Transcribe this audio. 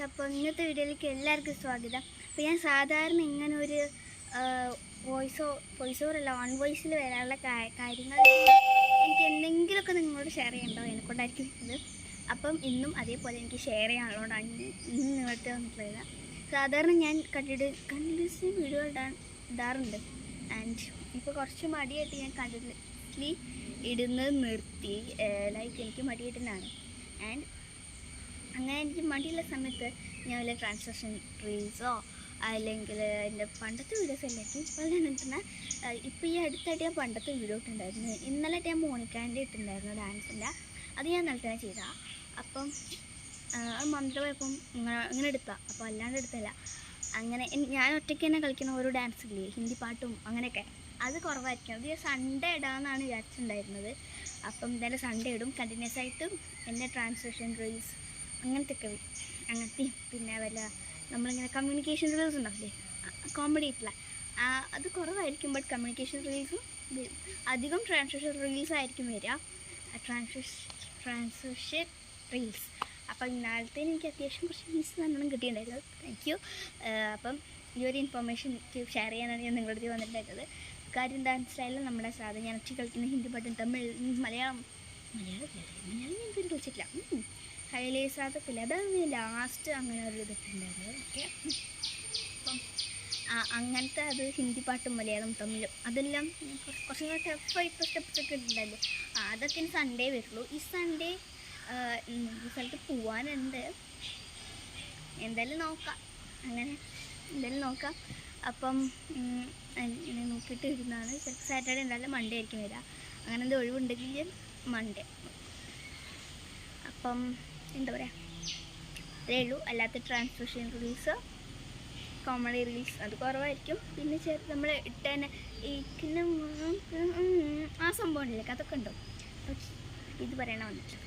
അപ്പോൾ ഇന്നത്തെ വീഡിയോയിലേക്ക് എല്ലാവർക്കും സ്വാഗതം. അപ്പോൾ ഞാൻ സാധാരണ ഇങ്ങനെ ഒരു വോയിസ് ഓവർ അല്ല, ഓൺ വോയിസിൽ വരാനുള്ള കാര്യങ്ങൾ എനിക്ക് എന്തെങ്കിലുമൊക്കെ നിങ്ങളോട് ഷെയർ ചെയ്യണ്ടോ എന്നെക്കൊണ്ടായിരിക്കും ഇത്. അപ്പം ഇന്നും അതേപോലെ എനിക്ക് ഷെയർ ചെയ്യാനുള്ളതുകൊണ്ടാണ് ഇന്ന് നിങ്ങളുടെ വന്നിട്ടുള്ളത്. സാധാരണ ഞാൻ കണ്ടിന്യൂസ്ലി വീഡിയോ ഇടാറുണ്ട്. ആൻഡ് ഇപ്പോൾ കുറച്ച് മടിയായിട്ട് ഞാൻ കണ്ടിന്യൂസ്ലി ഇടുന്നത് നിർത്തി. ലൈക്ക് എനിക്ക് മടിയായിട്ടാണ്. ആൻഡ് അങ്ങനെ എനിക്ക് മടിയുള്ള സമയത്ത് ഞാൻ വല്ല ട്രാൻസ്ലേഷൻ റീൽസോ അല്ലെങ്കിൽ എൻ്റെ പണ്ടത്തെ വീഡിയോസ് എല്ലായിരിക്കും. ഇപ്പോൾ ഞാൻ ഇട്ടുന്ന ഇപ്പോൾ ഈ അടുത്തായിട്ട് ഞാൻ പണ്ടത്തെ വീഡിയോ ഇട്ടുണ്ടായിരുന്നു. ഇന്നലെ ഞാൻ മോണിക്കാൻ്റെ ഇട്ടുണ്ടായിരുന്നു ഡാൻസിൻ്റെ. അത് ഞാൻ ഇന്നലെ തന്നെ ചെയ്താൽ. അപ്പം അത് മന്ത്രം പോയപ്പം ഇങ്ങനെ എടുത്താൽ, അപ്പോൾ അല്ലാണ്ട് എടുത്തല്ല. അങ്ങനെ ഞാൻ ഒറ്റയ്ക്ക് തന്നെ കളിക്കുന്ന ഓരോ ഡാൻസ് ഇല്ലേ, ഹിന്ദി പാട്ടും അങ്ങനെയൊക്കെ, അത് കുറവായിരിക്കും. അത് സൺഡേ ഇടാമെന്നാണ് വിചാരിച്ചിട്ടുണ്ടായിരുന്നത്. അപ്പം എന്തായാലും സൺഡേ ഇടും കണ്ടിന്യൂസ് ആയിട്ടും. എൻ്റെ ട്രാൻസ്ലേഷൻ റീൽസ് അങ്ങനത്തെയും പിന്നെ വല്ല നമ്മളിങ്ങനെ കമ്മ്യൂണിക്കേഷൻ റീൽസ് ഉണ്ടാവില്ലേ, കോമഡി ആയിട്ടുള്ള അത് കുറവായിരിക്കും. ബട്ട് കമ്മ്യൂണിക്കേഷൻ റീൽസും അധികം ട്രാൻസ്ലേഷൻ റീൽസ് ആയിരിക്കും വരിക. Translation reels. അപ്പം ഇന്നാളത്തെ എനിക്ക് അത്യാവശ്യം കുറച്ച് വ്യൂസ് നല്ലോണം കിട്ടിയിട്ടുണ്ടായിരുന്നു. Thank you. അപ്പം ഈ ഒരു ഇൻഫർമേഷൻ ഷെയർ ചെയ്യാനാണ് ഞാൻ നിങ്ങളുടെ അടുത്ത് വന്നിട്ടുണ്ടായിരുന്നത്. കാര്യം ഡാൻസ് സ്റ്റൈലിൽ നമ്മുടെ സാധനം ഞാൻ ഒറ്റ കളിക്കുന്ന ഹിന്ദി പാട്ടും തമിഴ് മലയാളം ഞാൻ പേര് കളിച്ചിട്ടില്ല. ഹൈലേസ് അതൊക്കെ ഇല്ല, അതാണ് ലാസ്റ്റ് അങ്ങനെ ഒരു ഇതൊക്കെയുണ്ടായിരുന്നത്. ഓക്കെ, അപ്പം അങ്ങനത്തെ അത് ഹിന്ദി പാട്ടും മലയാളം തമിഴും അതെല്ലാം കുറച്ചും കൂടെ ടഫായിട്ട് സ്റ്റെപ്സൊക്കെ ഉണ്ടായിരുന്നു. അതൊക്കെ ഇനി സൺഡേ വരുള്ളൂ. ഈ സൺഡേ ഈ സ്ഥലത്ത് പോവാനുണ്ട്. എന്തായാലും നോക്കാം, അങ്ങനെ എന്തായാലും നോക്കാം. അപ്പം ഇങ്ങനെ നോക്കിയിട്ട് വരുന്നതാണ്. ചിലപ്പോൾ സാറ്റർഡേ എന്തായാലും മൺഡേ ആയിരിക്കും വരിക. അങ്ങനെ എന്താ ഒഴിവുണ്ടെങ്കിൽ മൺഡേ. അപ്പം എന്താ പറയുക, അതേ ഉള്ളൂ. അല്ലാത്ത ട്രാൻസ്ലേഷൻ റീൽസ്, കോമഡി റീൽസ് അത് കുറവായിരിക്കും. പിന്നെ നമ്മൾ ഇട്ടന്നെ ഈ ആ സംഭവം ഉണ്ടല്ലേ, അതൊക്കെ ഉണ്ടോ ഇത് പറയണ വന്നിട്ട്.